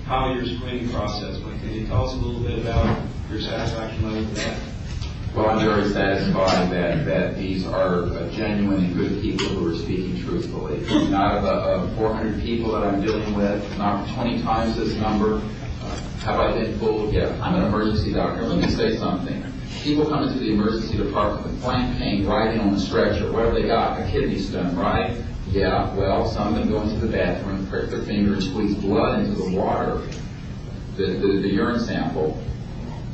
how your screening process went. Can you tell us a little bit about your satisfaction level with that? Well, I'm very satisfied that these are genuine and good people who are speaking truthfully. Not of 400 people that I'm dealing with, not 20 times this number. Have I been fooled? Yeah. I'm an emergency doctor. Let me say something. People come into the emergency department with flank pain, riding on a stretcher. What have they got? A kidney stone, right? Yeah, well, some of them go into the bathroom, prick their finger and squeeze blood into the water, the urine sample,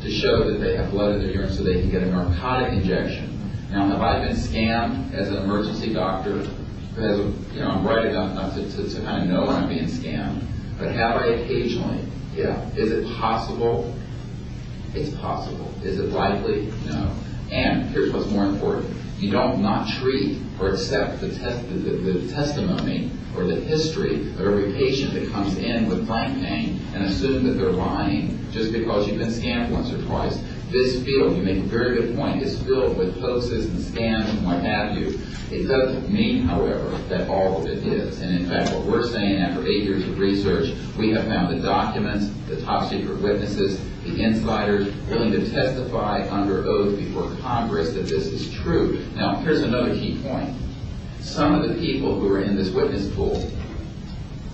to show that they have blood in their urine so they can get a narcotic injection. Now, have I been scammed as an emergency doctor? Because, I'm bright enough to kind of know when I'm being scammed. But have I occasionally? Yeah. Is it possible? It's possible. Is it likely? No. And here's what's more important. You don't not treat or accept the testimony or the history of every patient that comes in with flank pain and assume that they're lying just because you've been scammed once or twice. This field, you make a very good point, is filled with hoaxes and scams and what have you. It doesn't mean, however, that all of it is. And in fact, what we're saying after 8 years of research, we have found the documents, the top secret witnesses, the insiders willing to testify under oath before Congress that this is true. Now, here's another key point. Some of the people who are in this witness pool,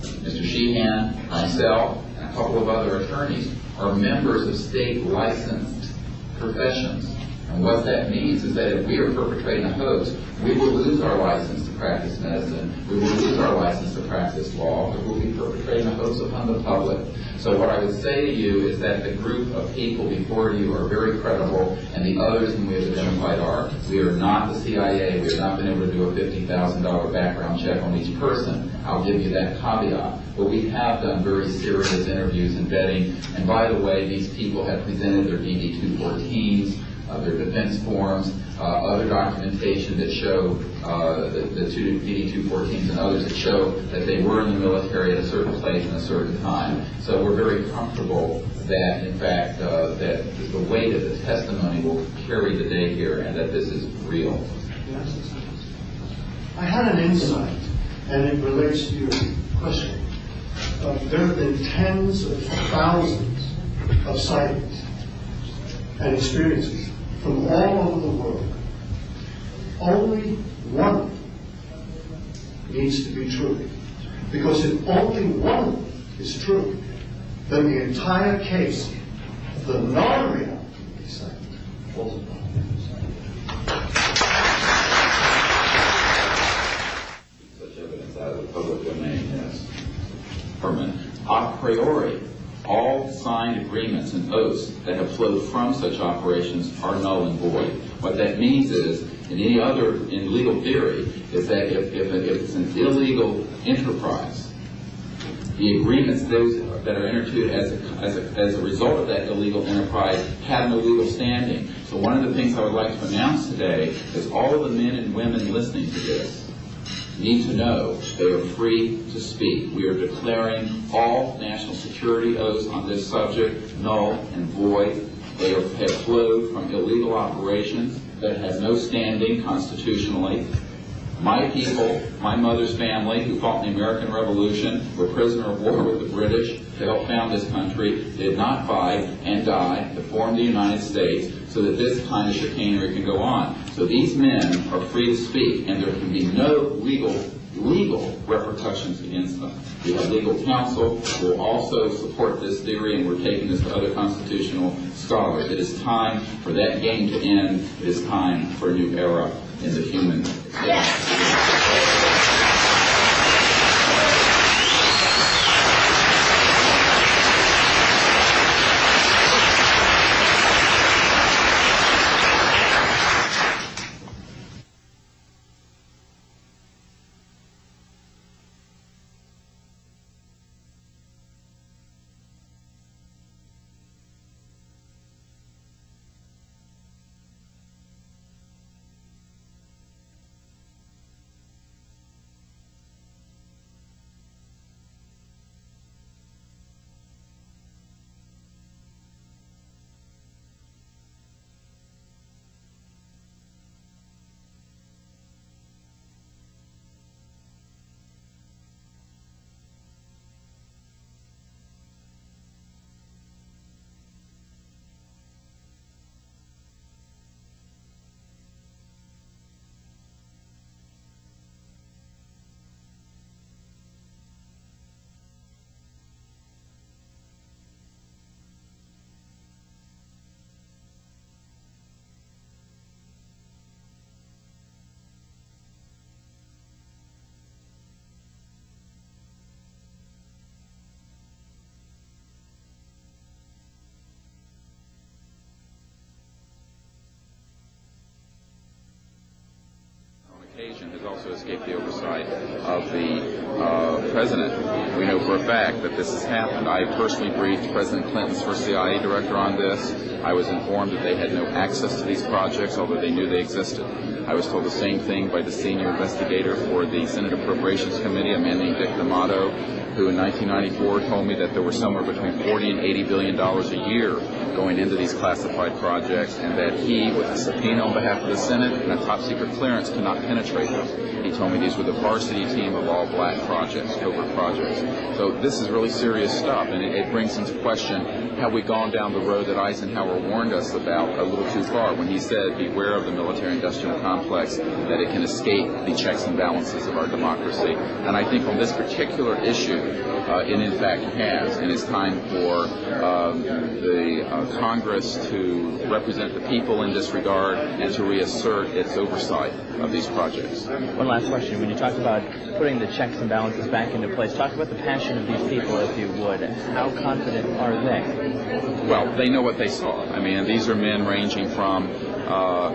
Mr. Sheehan, myself, and a couple of other attorneys, are members of state licensed professions. And what that means is that if we are perpetrating a hoax, we will lose our license to practice medicine. We will lose our license to practice law, but we'll be perpetrating a hoax upon the public. So what I would say to you is that the group of people before you are very credible, and the others whom we have identified are. We are not the CIA. We have not been able to do a $50,000 background check on each person. I'll give you that caveat. But we have done very serious interviews and vetting. And by the way, these people have presented their DD-214s, their defense forms, other documentation that show the two DD-214s and others that show that they were in the military at a certain place and a certain time. So we're very comfortable that, in fact, that the weight of the testimony will carry the day here and that this is real. I had an insight, and it relates to your question. There have been tens of thousands of sightings and experiences from all over the world. Only one needs to be true. Because if only one is true, then the entire case of the non-reality sighting falls apart. Such evidence out of the public domain, yes. Permanent. A priori, all signed agreements and oaths that have flowed from such operations are null and void. What that means is, in legal theory, is that if it's an illegal enterprise, the agreements that are entered into as a result of that illegal enterprise have no legal standing. So one of the things I would like to announce today is all of the men and women listening to this need to know they are free to speak. We are declaring all national security oaths on this subject null and void. They have flowed from illegal operations that have no standing constitutionally. My people, my mother's family, who fought in the American Revolution, were prisoner of war with the British to help found this country, did not fight and die to form the United States so that this kind of chicanery can go on. So these men are free to speak, and there can be no legal repercussions against them. We have legal counsel who will also support this theory, and we're taking this to other constitutional scholars. It is time for that game to end. It is time for a new era in the human experience. escape the oversight of the president. We know for a fact that this has happened. I personally briefed President Clinton's first CIA director on this. I was informed that they had no access to these projects, although they knew they existed. I was told the same thing by the senior investigator for the Senate Appropriations Committee, a man named Dick D'Amato, who in 1994 told me that there were somewhere between $40 and $80 billion a year going into these classified projects, and that he, with a subpoena on behalf of the Senate and a top-secret clearance, could not penetrate them. He told me these were the varsity team of all black projects, covert projects. So this is really serious stuff, and it brings into question, have we gone down the road that Eisenhower warned us about a little too far when he said, beware of the military-industrial complex, that it can escape the checks and balances of our democracy. And I think on this particular issue, it in fact has, and it's time for the Congress to represent the people in this regard and to reassert its oversight of these projects. One last question. When you talk about putting the checks and balances back into place, talk about the passion of these people, if you would. How confident are they? Well, they know what they saw. I mean, these are men ranging from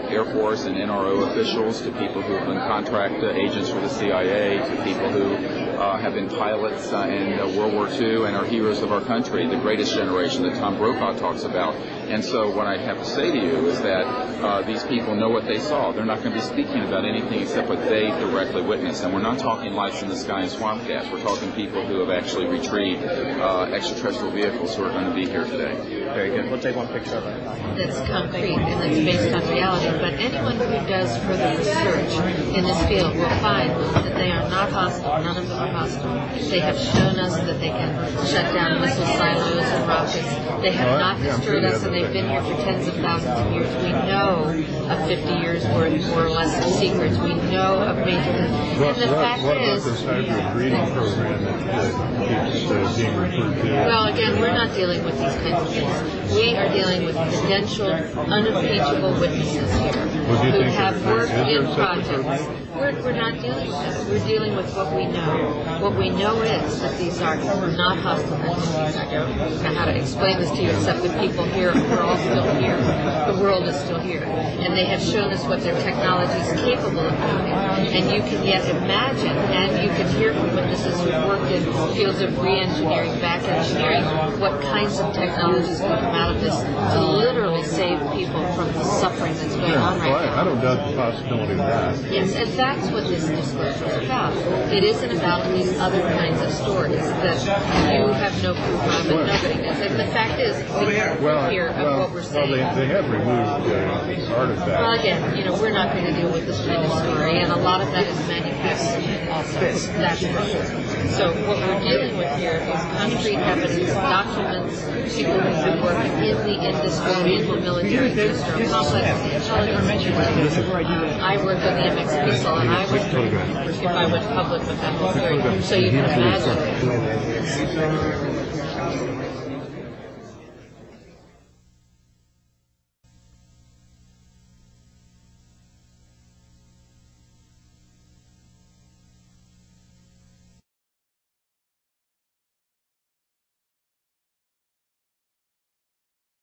Air Force and NRO officials to people who have been contract agents for the CIA to people who have been pilots in World War II and are heroes of our country, the greatest generation that Tom Brokaw talks about. And so what I have to say to you is that these people know what they saw. They're not going to be speaking about anything except what they directly witnessed. And we're not talking lights in the sky and swamp gas. We're talking people who have actually retrieved extraterrestrial vehicles who are going to be here today. Very good. We'll take one picture of it. That's concrete and that's based on reality. But anyone who does further research in this field will find that they are not hostile. None of them are hostile. They have shown us that they can shut down missile silos and rockets. They have not destroyed us, and they've been here for tens of thousands of years. We know of 50 years worth, more or less, of secrets. We know of major. And the fact is, this hybrid breeding program that keeps being referred to? well, again, we're not dealing with these kinds of things. We are dealing with credentialed, unimpeachable witnesses here who have worked in projects. We're not dealing with that. We're dealing with what we know. What we know is that these are not hostile entities. I don't know how to explain this to you except that people here, we're all still here. The world is still here. And they have shown us what their technology is capable of doing. And you can yet imagine, and you can hear from witnesses who've worked in fields of re-engineering, back engineering, what kinds of technologies can come out of this to literally save people from the suffering that's going on right now. I don't doubt the possibility of that. Yes, and that's what this disclosure is about. It isn't about these other kinds of stories that you have no proof of and nobody does. And the fact is, we have proof here of what we're saying. Well, they have removed artifacts. Well, again, we're not going to deal with this kind of story, and a lot of that is manufactured also. That's for sure. So what we're dealing with here is concrete evidence, documents, people who have been working in the industry, in the military industry, complex intelligence. I work in the MX Pistol, and I would, if I went public with that whole theory. So you can imagine.